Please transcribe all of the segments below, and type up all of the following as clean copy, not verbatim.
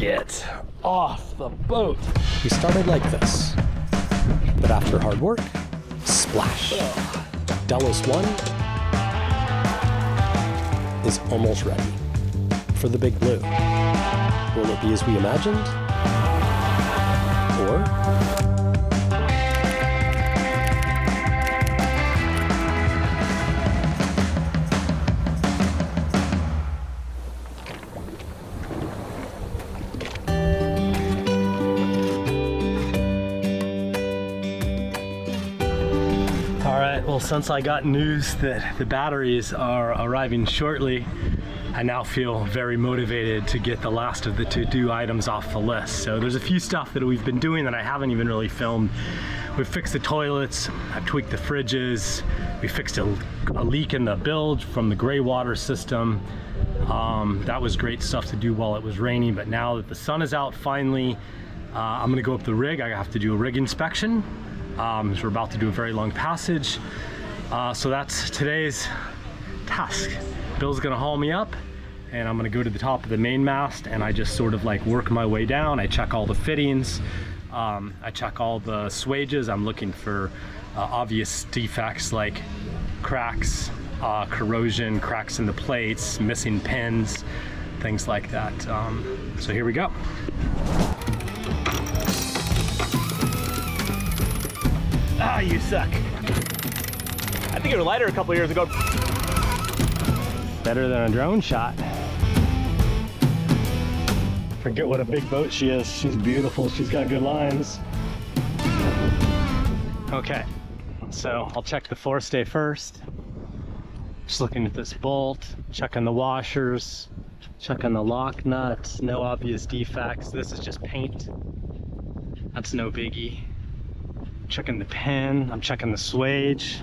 get off the boat. We started like this, but after hard work, splash. Delos 1 is almost ready for the big blue. Will it be as we imagined? Or well, since I got news that the batteries are arriving shortly, I now feel very motivated to get the last of the to-do items off the list. So there's a few stuff that we've been doing that I haven't even really filmed. We've fixed the toilets, I've tweaked the fridges, we fixed a leak in the bilge from the gray water system. That was great stuff to do while it was raining, but now that the sun is out finally, I'm gonna go up the rig. I have to do a rig inspection. So we're about to do a very long passage. So that's today's task. Bill's gonna haul me up and I'm gonna go to the top of the main mast and I just sort of like work my way down. I check all the fittings. I check all the swages. I'm looking for obvious defects like cracks, corrosion, cracks in the plates, missing pins, things like that. So here we go. Ah, you suck. I think it was lighter a couple years ago. Better than a drone shot. Forget what a big boat she is. She's beautiful. She's got good lines. Okay, so I'll check the forestay first. Just looking at this bolt, checking the washers, checking the lock nuts. No obvious defects. This is just paint. That's no biggie. Checking the pin, I'm checking the swage.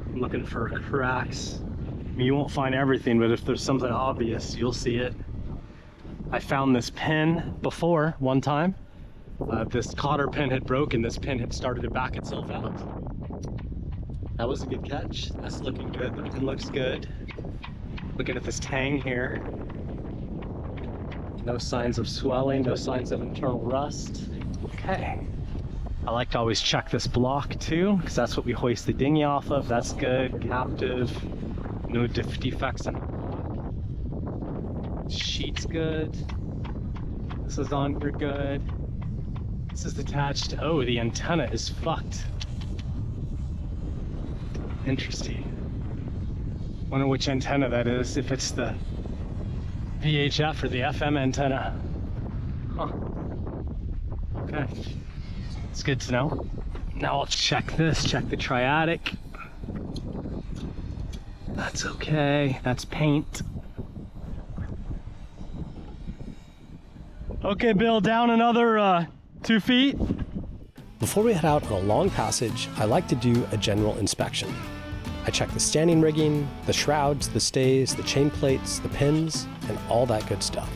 I'm looking for cracks. I mean, you won't find everything, but if there's something obvious, you'll see it. I found this pin before, one time. This cotter pin had broken, this pin had started to back itself out. That was a good catch. That's looking good, the pin looks good. Looking at this tang here. No signs of swelling, no signs of internal rust. Okay. I like to always check this block too, because that's what we hoist the dinghy off of. That's good, captive, no defects in the block. Sheet's good. This is on for good. This is attached. Oh, the antenna is fucked. Interesting. Wonder which antenna that is, if it's the VHF or the FM antenna. Huh. Okay. It's good to know. Now I'll check this, check the triadic. That's okay, that's paint. Okay, Bill, down another 2 feet. before we head out on a long passage, I like to do a general inspection. I check the standing rigging, the shrouds, the stays, the chain plates, the pins, and all that good stuff.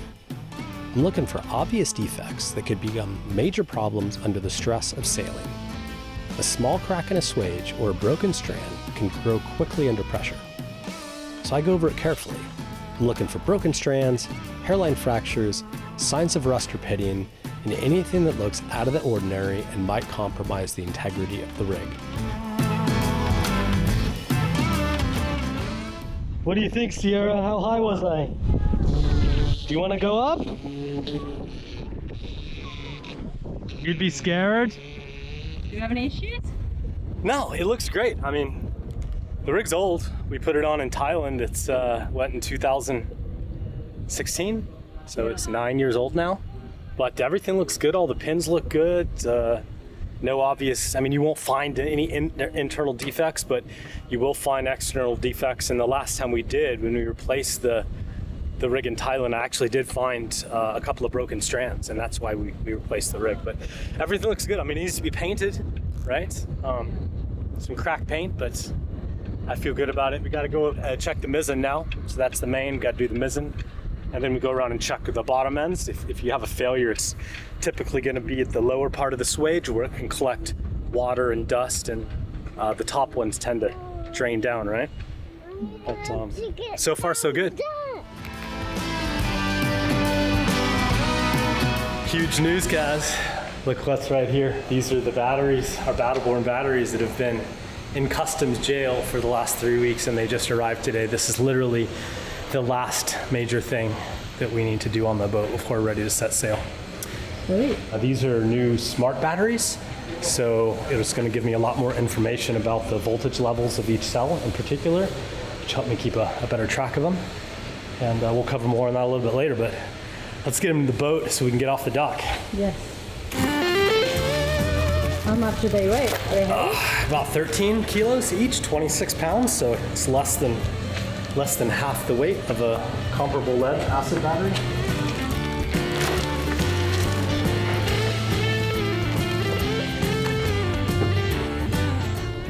I'm looking for obvious defects that could become major problems under the stress of sailing. A small crack in a swage or a broken strand can grow quickly under pressure. So I go over it carefully. I'm looking for broken strands, hairline fractures, signs of rust or pitting, and anything that looks out of the ordinary and might compromise the integrity of the rig. What do you think, Sierra? How high was I? Do you want to go up? You'd be scared? Do you have any issues? No, it looks great. I mean, the rig's old. We put it on in Thailand. It's in 2016, so it's 9 years old now. But everything looks good. All the pins look good. No obvious, I mean, you won't find any internal defects, but you will find external defects. And the last time we did, when we replaced the rig in Thailand, I actually did find a couple of broken strands, and that's why we replaced the rig. But everything looks good. I mean, it needs to be painted, right? Some cracked paint, but I feel good about it. We got to go check the mizzen now. So that's the main, we got to do the mizzen. And then we go around and check the bottom ends. If you have a failure, it's typically going to be at the lower part of the swage where it can collect water and dust, and the top ones tend to drain down, right? But so far, so good. Huge news, guys. Look what's right here. These are the batteries, our battle-born batteries that have been in customs jail for the last 3 weeks, and they just arrived today. This is literally the last major thing that we need to do on the boat before we're ready to set sail. Great. These are new smart batteries, so it's going to give me a lot more information about the voltage levels of each cell in particular, which help me keep a better track of them. And we'll cover more on that a little bit later, but let's get them in the boat so we can get off the dock. Yes. How much do they weigh? Are they heavy? About 13 kilos each, 26 pounds, so it's less than half the weight of a comparable lead acid battery.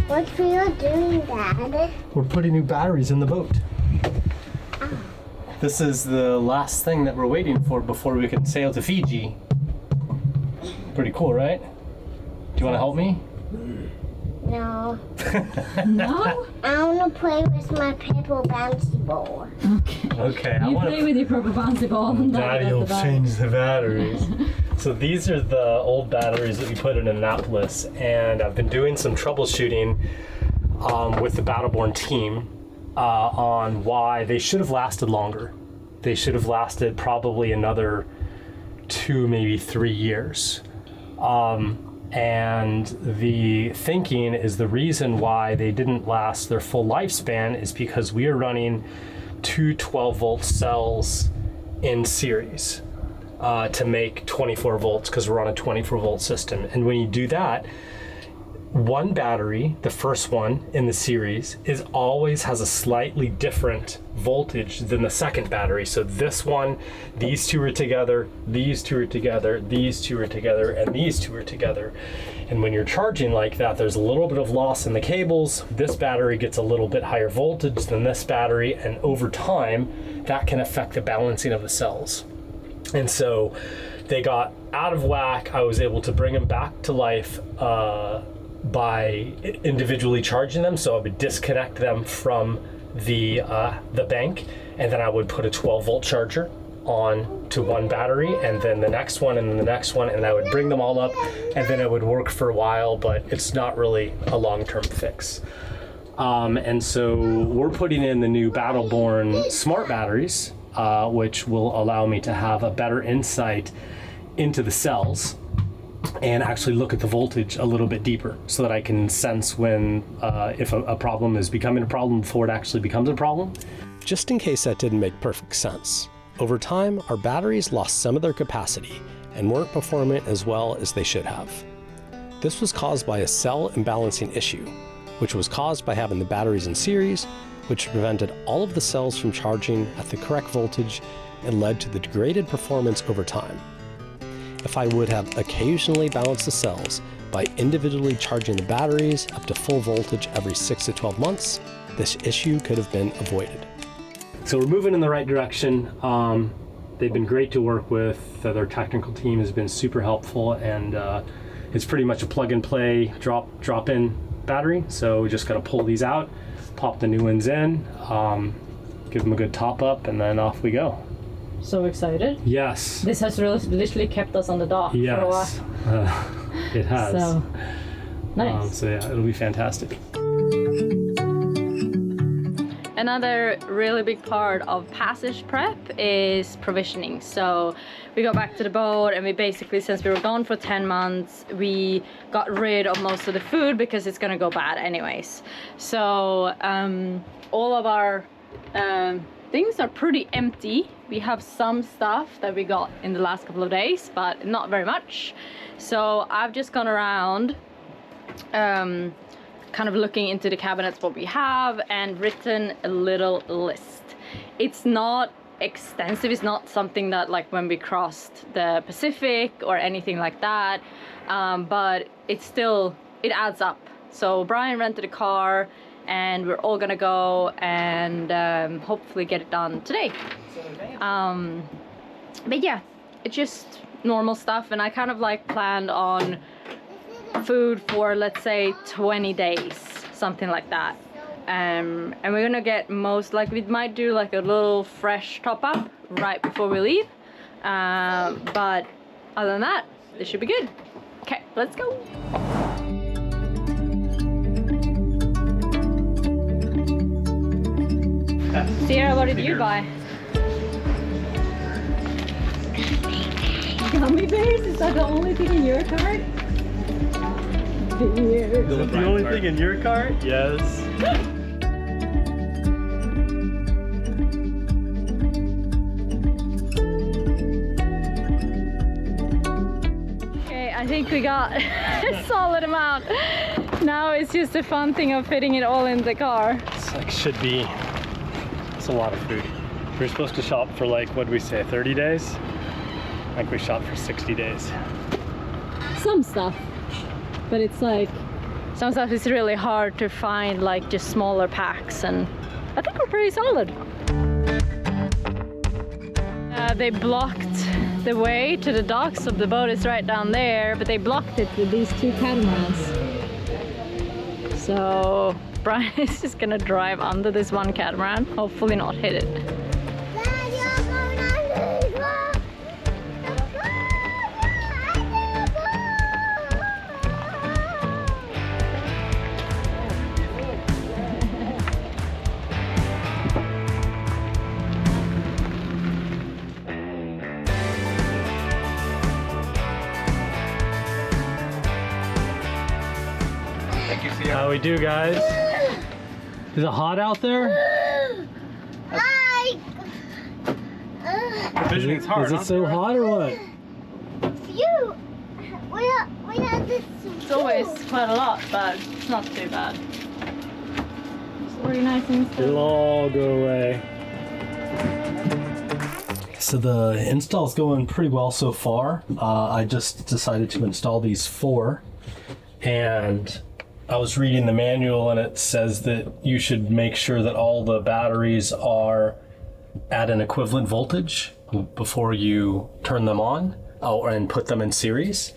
What are you doing, Dad? We're putting new batteries in the boat. This is the last thing that we're waiting for before we can sail to Fiji. Pretty cool, right? Do you want to help me? No. No? I want to play with my paper bouncy ball. Okay. You play with your purple bouncy ball and Daddy will change the batteries. So these are the old batteries that we put in Annapolis, and I've been doing some troubleshooting with the Battleborn team on why they should have lasted longer. They should have lasted probably another 2, maybe 3 years. And the thinking is the reason why they didn't last their full lifespan is because we are running 2 12-volt cells in series to make 24 volts because we're on a 24-volt system. And when you do that, one battery, the first one in the series, always has a slightly different voltage than the second battery. So this one, these two are together, these two are together, these two are together, and these two are together. And when you're charging like that, there's a little bit of loss in the cables. This battery gets a little bit higher voltage than this battery, and over time, that can affect the balancing of the cells. And so they got out of whack. I was able to bring them back to life by individually charging them. So I would disconnect them from the bank, and then I would put a 12-volt charger on to one battery, and then the next one, and then the next one, and I would bring them all up, and then it would work for a while, but it's not really a long-term fix. And so we're putting in the new Battleborn smart batteries, which will allow me to have a better insight into the cells and actually look at the voltage a little bit deeper so that I can sense when if a problem is becoming a problem before it actually becomes a problem. Just in case that didn't make perfect sense, over time, our batteries lost some of their capacity and weren't performing as well as they should have. This was caused by a cell imbalancing issue, which was caused by having the batteries in series, which prevented all of the cells from charging at the correct voltage and led to the degraded performance over time. If I would have occasionally balanced the cells by individually charging the batteries up to full voltage every 6 to 12 months, this issue could have been avoided. So we're moving in the right direction. They've been great to work with. Their technical team has been super helpful, and it's pretty much a plug and play drop-in battery. So we just got to pull these out, pop the new ones in, give them a good top up, and then off we go. So excited. Yes. This has literally kept us on the dock for a while. It has. So, nice. So yeah, it'll be fantastic. Another really big part of passage prep is provisioning. So we got back to the boat, and we basically, since we were gone for 10 months, we got rid of most of the food because it's gonna go bad anyways. So all of our things are pretty empty. We have some stuff that we got in the last couple of days, but not very much. So I've just gone around kind of looking into the cabinets what we have and written a little list. It's not extensive, it's not something that like when we crossed the Pacific or anything like that, but it's still, it adds up. So Brian rented a car and we're all gonna go and hopefully get it done today. But yeah, it's just normal stuff, and I kind of like planned on food for, let's say, 20 days, something like that. And we're gonna get most, like, we might do like a little fresh top up right before we leave, but other than that, this should be good. Okay, let's go. Sierra, what did you buy? Gummy bears? Is that the only thing in your cart? Beer. The only thing in your cart? Yes. Okay, I think we got a solid amount. Now it's just the fun thing of fitting it all in the car. It's like should be. It's a lot of food. We're supposed to shop for like, what do we say, 30 days? I think we shopped for 60 days. Some stuff, but it's like some stuff is really hard to find, like just smaller packs, and I think we're pretty solid. They blocked the way to the docks, so the boat is right down there, but they blocked it with these two catamarans. So Brian is just gonna drive under this one catamaran, hopefully not hit it. How we do, guys? Is it hot out there? The visioning's hard. Is it so hot or what? Phew! We had this. It's always quite a lot, but it's not too bad. It's organizing stuff. It'll all go away. So the install's going pretty well so far. I just decided to install these 4, and I was reading the manual, and it says that you should make sure that all the batteries are at an equivalent voltage before you turn them on and put them in series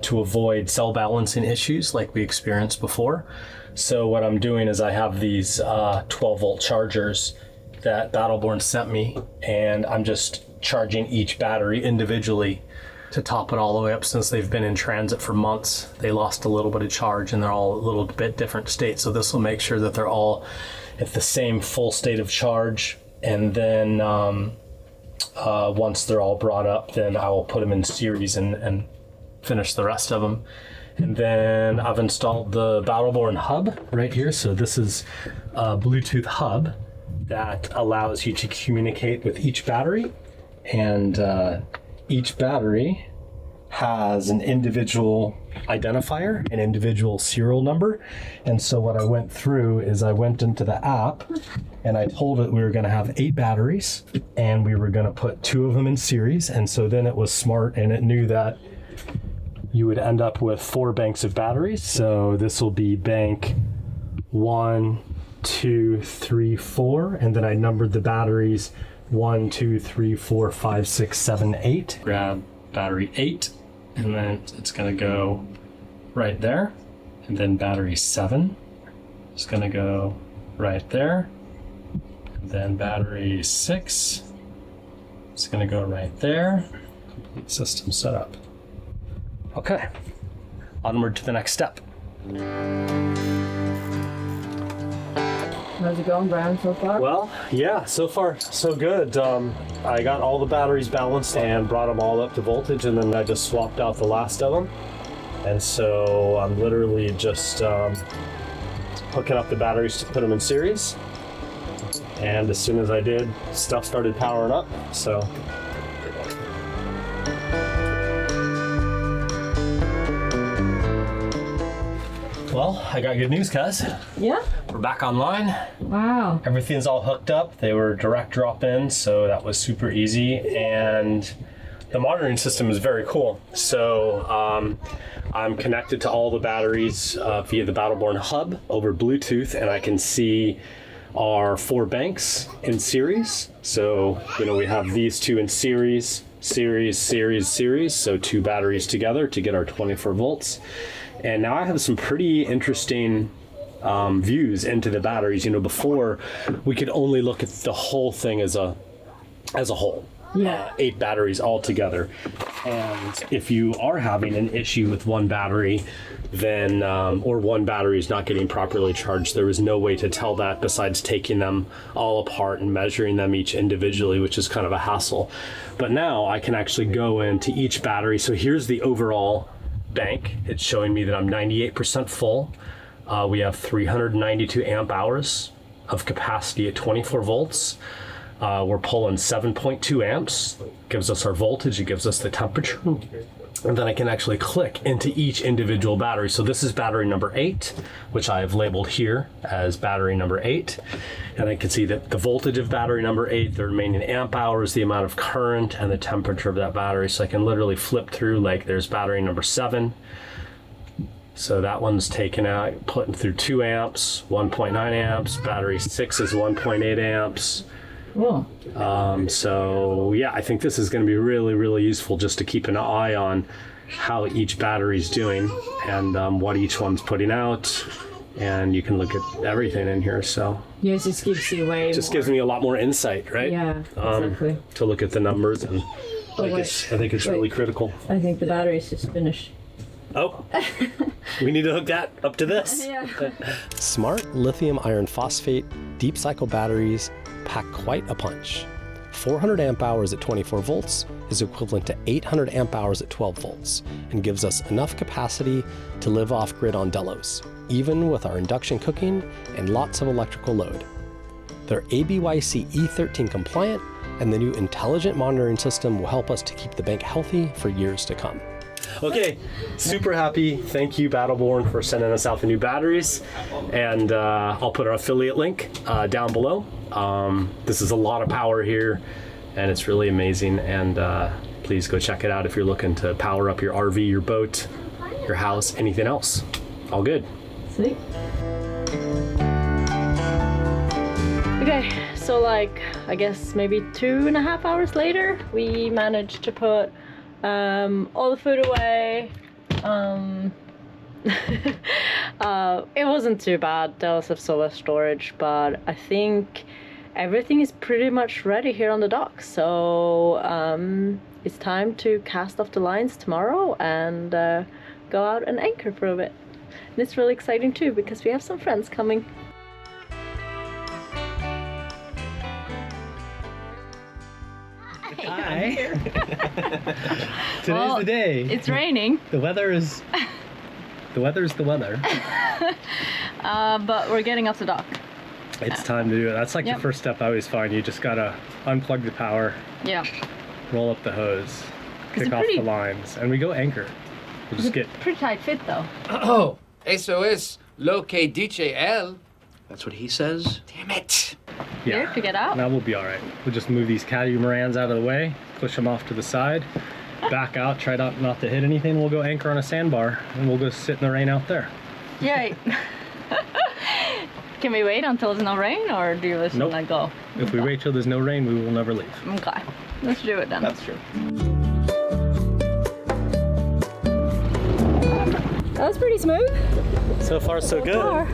to avoid cell balancing issues like we experienced before. So what I'm doing is I have these 12-volt chargers that Battleborn sent me, and I'm just charging each battery individually to top it all the way up. Since they've been in transit for months, they lost a little bit of charge and they're all a little bit different states. So this will make sure that they're all at the same full state of charge. And then once they're all brought up, then I will put them in series and finish the rest of them. And then I've installed the Battleborn hub right here. So this is a Bluetooth hub that allows you to communicate with each battery. And each battery has an individual identifier, an individual serial number. And so what I went through is I went into the app and I told it we were going to have 8 batteries and we were going to put 2 of them in series. And so then it was smart and it knew that you would end up with 4 banks of batteries. So this will be bank 1, 2, 3, 4. And then I numbered the batteries 1, 2, 3, 4, 5, 6, 7, 8. Grab battery 8, and then it's going to go right there. And then battery 7 is going to go right there. And then battery 6 is going to go right there. Complete system setup. Okay, onward to the next step. How's it going, Brian, so far? Well, yeah, so far so good. I got all the batteries balanced and brought them all up to voltage, and then I just swapped out the last of them. And so I'm literally just hooking up the batteries to put them in series. And as soon as I did, stuff started powering up. So. Well, I got good news, cuz. Yeah? We're back online. Wow. Everything's all hooked up. They were direct drop in, so that was super easy. And the monitoring system is very cool. So I'm connected to all the batteries via the Battleborn hub over Bluetooth, and I can see our 4 banks in series. So, we have these 2 in series, so 2 batteries together to get our 24 volts. And now I have some pretty interesting views into the batteries. Before we could only look at the whole thing as a whole. 8 batteries altogether. And if you are having an issue with one battery, then or one battery is not getting properly charged, there is no way to tell that besides taking them all apart and measuring them each individually, which is kind of a hassle. But now I can actually go into each battery. So here's the overall bank. It's showing me that I'm 98% full. We have 392 amp hours of capacity at 24 volts. We're pulling 7.2 amps. Gives us our voltage, it gives us the temperature. And then I can actually click into each individual battery. So this is battery number 8, which I have labeled here as battery number 8. And I can see that the voltage of battery number 8, the remaining amp hours, the amount of current, and the temperature of that battery. So I can literally flip through, like there's battery number 7. So that one's taken out, putting through 2 amps, 1.9 amps. Battery 6 is 1.8 amps. Cool. So yeah, I think this is going to be really, really useful just to keep an eye on how each battery's doing and what each one's putting out. And you can look at everything in here. So Yeah, it just gives you way just more. gives me a lot more insight, right? Yeah, exactly. To look at the numbers, and I think it's really critical. I think the battery's just finished. Oh, we need to hook that up to this. Yeah. Smart lithium iron phosphate deep cycle batteries pack quite a punch. 400 amp hours at 24 volts is equivalent to 800 amp hours at 12 volts and gives us enough capacity to live off grid on Delos, even with our induction cooking and lots of electrical load. They're ABYC E13 compliant, and the new intelligent monitoring system will help us to keep the bank healthy for years to come. Okay, super happy. Thank you, Battleborn, for sending us out the new batteries. And I'll put our affiliate link down below. This is a lot of power here, and it's really amazing. And please go check it out if you're looking to power up your RV, your boat, your house, anything else. All good. Sweet. Okay, so like, I guess maybe 2.5 hours later, we managed to put all the food away. It wasn't too bad. Delos have solar storage, but I think everything is pretty much ready here on the dock. So it's time to cast off the lines tomorrow and go out and anchor for a bit. And it's really exciting too because we have some friends coming. Hi. Today's Well, the day. It's raining. The weather's the weather. But we're getting off the dock. It's time to do it. That's like Yep. the first step I always find. You just gotta unplug the power, Yeah. roll up the hose, It's kick a off pretty- the lines, and we go anchor. We'll just get Pretty tight fit though. Oh, SOS, locate DJL. That's what he says? Damn it. Here to get out. That will be all right. We'll just move these catamarans out of the way, push them off to the side, back out, try not to hit anything. We'll go anchor on a sandbar, and we'll go sit in the rain out there. Yay. Can we wait until there's no rain, or do you just Nope. want to go? If we wait till there's no rain, we will never leave. Okay, let's do it then. That's true. That was pretty smooth. So far, so good. Far.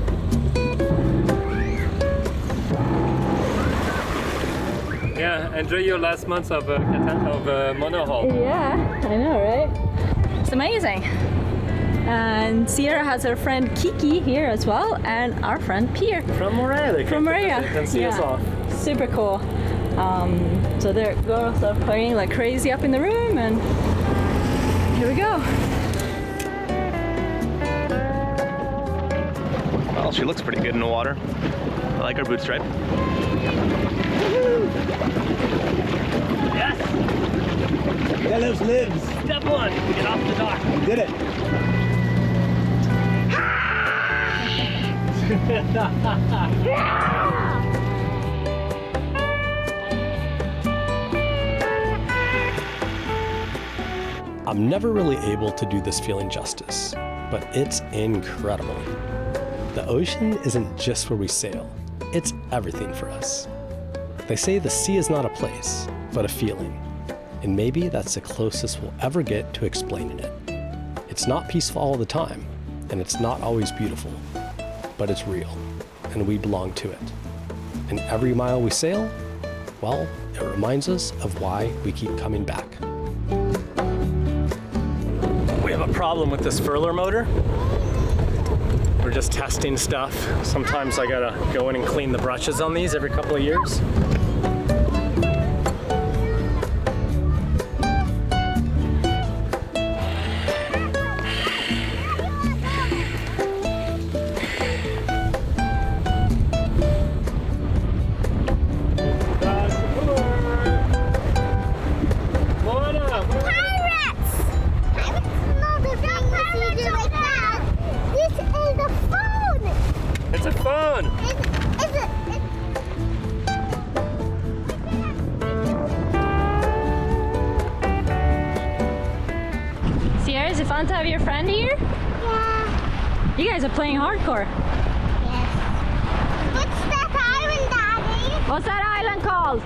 Yeah, enjoy your last months of monohull. Yeah, I know, right? It's amazing. And Sierra has her friend Kiki here as well, and our friend Pierre. From Morea, they From Morea. can see us off. Super cool. So their girls are playing like crazy up in the room, and here we go. Well, she looks pretty good in the water. I like her boot stripe. Yes! Delos lives! Step 1, get off the dock. We did it! I'm never really able to do this feeling justice, but it's incredible. The ocean isn't just where we sail, it's everything for us. They say the sea is not a place, but a feeling, and maybe that's the closest we'll ever get to explaining it. It's not peaceful all the time, and it's not always beautiful, but it's real, and we belong to it. And every mile we sail, Well, it reminds us of why we keep coming back. We have a problem with this furler motor. We're just testing stuff. Sometimes I gotta go in and clean the brushes on these every couple of years. It's a phone! Sierra, is it fun to have your friend here? Yeah. You guys are playing hardcore. Yes. What's that island, Daddy? What's that island called?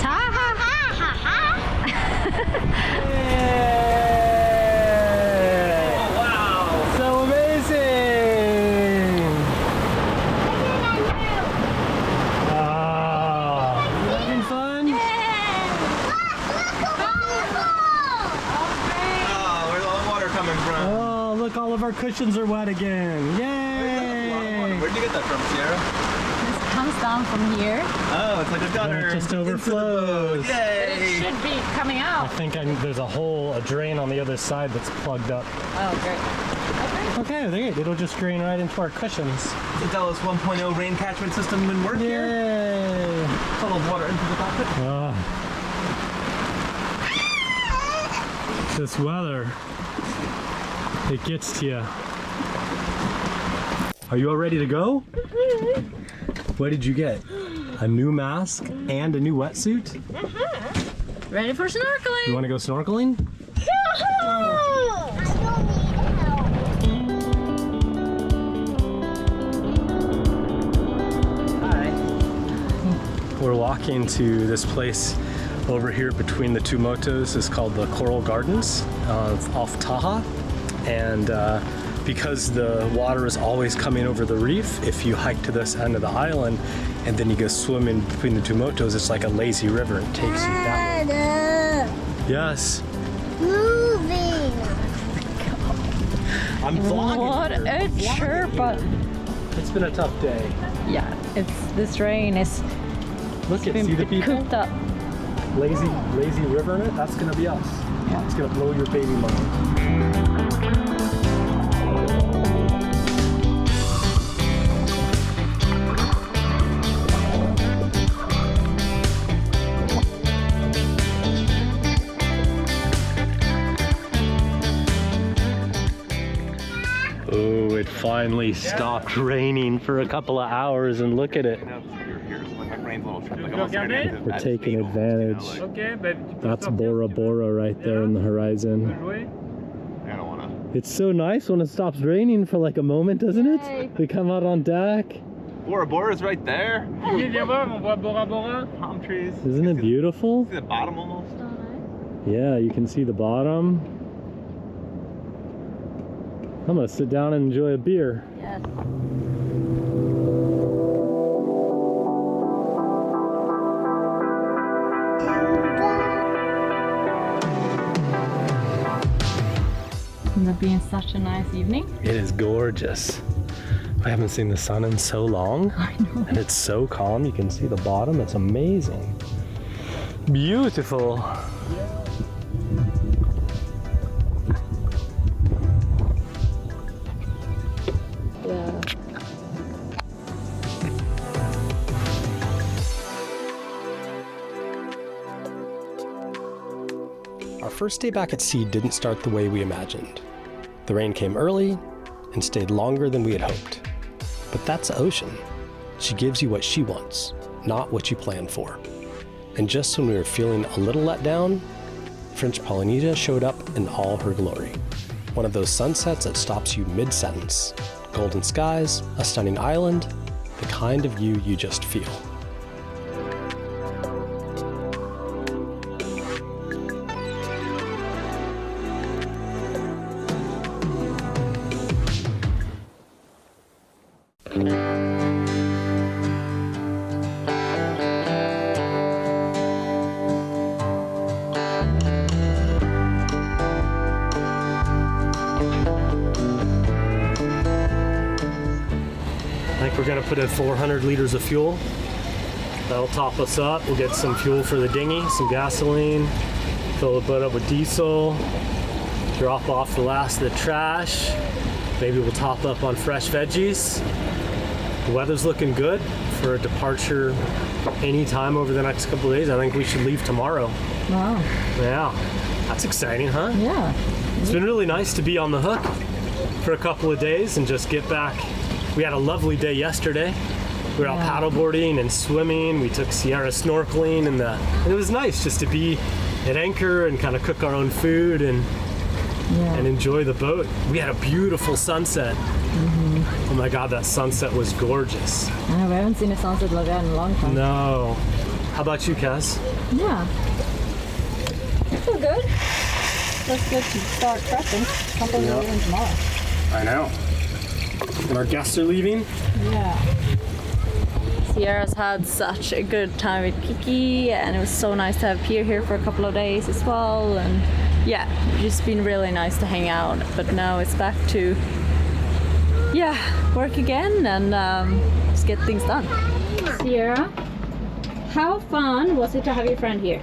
Taha. Wow! So amazing! Having fun? Oh, where's all the water coming from? Oh, look, all of our cushions are wet again. Yay! Where'd you get that from, Sierra? This comes down from here. Oh, it's like a gutter. It just overflows. It Yay! should be coming I out. think there's a drain on the other side that's plugged up. Oh, great. Okay, there you go. It'll just drain right into our cushions. The Delos 1.0 rain catchment system in work here. Yay! Full of water into the cockpit. This weather, it gets to you. Are you all ready to go? What did you get? A new mask and a new wetsuit? Ready for snorkeling? You want to go snorkeling? Hi. We're walking to this place over here between the two motos. It's called the Coral Gardens off Taha. And because the water is always coming over the reef, if you hike to this end of the island and then you go swimming between the two motos, it's like a lazy river and takes you that way. Yes. Moving. I'm vlogging. What a chirp! It's been a tough day. Yeah, this rain is Look at, been see the people? cooped up. Lazy river in it? That's gonna be us. Yeah. It's gonna blow your baby mind. Oh, it finally stopped raining for a couple of hours, and look at it. We're taking advantage. Okay, but That's Bora Bora right there in the horizon. I don't wanna. It's so nice when it stops raining for like a moment, doesn't it? We come out on deck. Bora Bora's right there. viens voir, on voit Bora Bora. Palm trees. Isn't it beautiful? See the bottom almost? Yeah, you can see the bottom. I'm gonna sit down and enjoy a beer. Yes. Isn't it being such a nice evening? It is gorgeous. I haven't seen the sun in so long. I know. And it's so calm. You can see the bottom. It's amazing. Beautiful. Yeah. Our first day back at sea didn't start the way we imagined. The rain came early and stayed longer than we had hoped. But that's the ocean. She gives you what she wants, not what you plan for. And just when we were feeling a little let down, French Polynesia showed up in all her glory. One of those sunsets that stops you mid-sentence. Golden skies, a stunning island, the kind of view you just feel. We're gonna put in 400 liters of fuel. That'll top us up. We'll get some fuel for the dinghy, some gasoline, fill the boat up with diesel, drop off the last of the trash. Maybe we'll top up on fresh veggies. The weather's looking good for a departure anytime over the next couple of days. I think we should leave tomorrow. Wow. Yeah, that's exciting, huh? Yeah. It's been really nice to be on the hook for a couple of days and just get back. We had a lovely day yesterday. We were out paddleboarding and swimming. We took Sierra snorkeling, and it was nice just to be at anchor and kind of cook our own food and enjoy the boat. We had a beautiful sunset. Oh my God, that sunset was gorgeous. I know, we haven't seen a sunset like that in a long time. No. How about you, Kaz? Yeah. I feel good. That's good to start prepping. Can't believe we're leaving tomorrow. I know. And our guests are leaving? Yeah. Sierra's had such a good time with Kiki, and it was so nice to have Pierre here for a couple of days as well. And yeah, just been really nice to hang out. But now it's back to work again and just get things done. Sierra, how fun was it to have your friend here?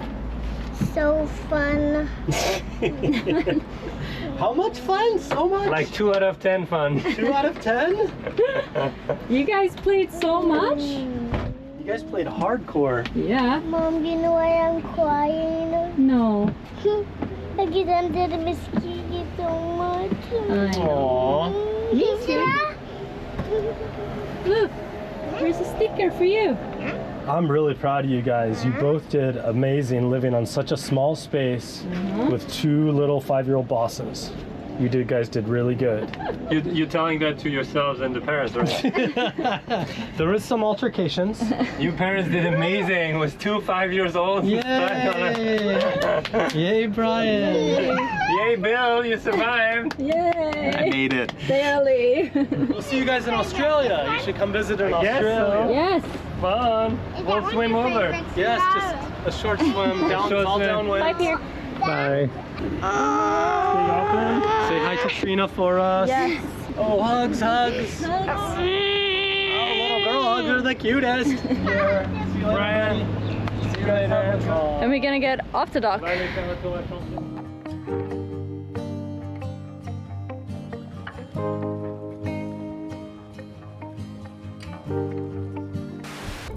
So fun. How much fun? So much? Like 2 out of 10 fun. 2 out of 10? You guys played so much? You guys played hardcore. Yeah. Mom, you know why I'm crying? No. I get under the mosquito so much. I know. Aww. Me too. Look, here's a sticker for you. I'm really proud of you guys. You both did amazing living on such a small space with 2 little 5-year-old bosses. You guys did really good. You're telling that to yourselves and the parents, right? There was some altercations. You parents did amazing. Was 2 5 years old. Yay! Yay, Brian! Yay, Bill! You survived. Yay! I made it. Barely. We'll see you guys in Australia. You should come visit in guess so. Australia. Yes. Fun. We'll swim over. Yes, just a short swim down, Short all swim. downwind. Bye, Pierre. Bye. Say hi to Trina for us. Yes. Oh, hugs, hugs. Oh, little girl hugs are the cutest. Yeah. See you later, Brian. buddy. See you later. And we're gonna get off the dock.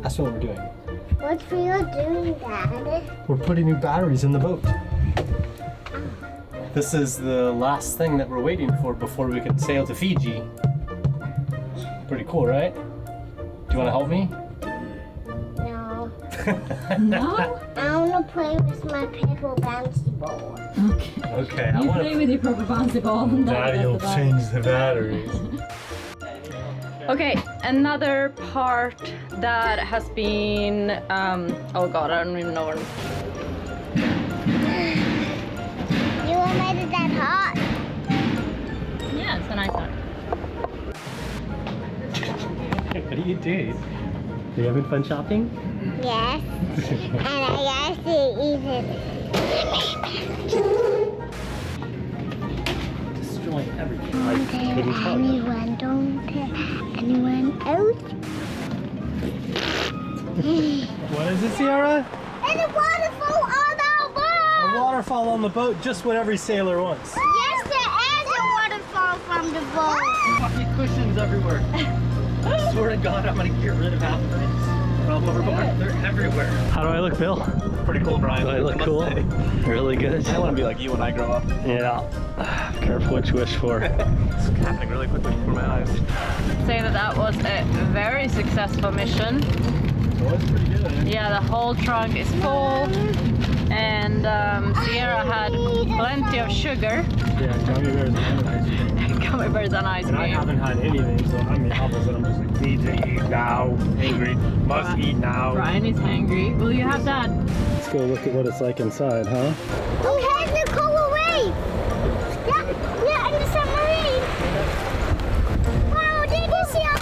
That's what we're doing. What are you doing, Dad? We're putting new batteries in the boat. This is the last thing that we're waiting for before we can sail to Fiji. Pretty cool, right? Do you want to help me? No. No? I want to play with my pebble bouncy ball. Okay. Okay, I You want play to. with your purple bouncy ball. And Daddy'll change the batteries. Okay, another part that has been, oh god, I don't even know where. You made it that hot. Yeah, it's a nice one. What are you doing? Are you having fun shopping? Yes. And I got to eat it. Destroying everything. Don't tell anyone. Don't tell anyone else. What is it, Sierra? And a waterfall on our boat. A waterfall on the boat, just what every sailor wants. Yes, there is a waterfall from the boat. Fucking cushions everywhere. I swear to God, I'm gonna get rid of half of these. They're everywhere. How do I look, Bill? Pretty cool, Brian. Do I look cool? Really good? I want to be like you when I grow up. Yeah. Careful what you wish for. It's happening really quickly before my eyes. Say that was a very successful mission. So it's pretty good. Yeah, the whole trunk is full, and Sierra had plenty of sugar. Yeah, gummy bears and ice cream. Gummy bears and ice And I cream. haven't had anything, so I'm the opposite. I'm just like, need to eat now. Angry. Must eat now. Brian is hungry. Will you have that? Let's go look at what it's like inside, huh? Oh, here's the coral reef. Yeah, and the submarine. Wow, did you see how...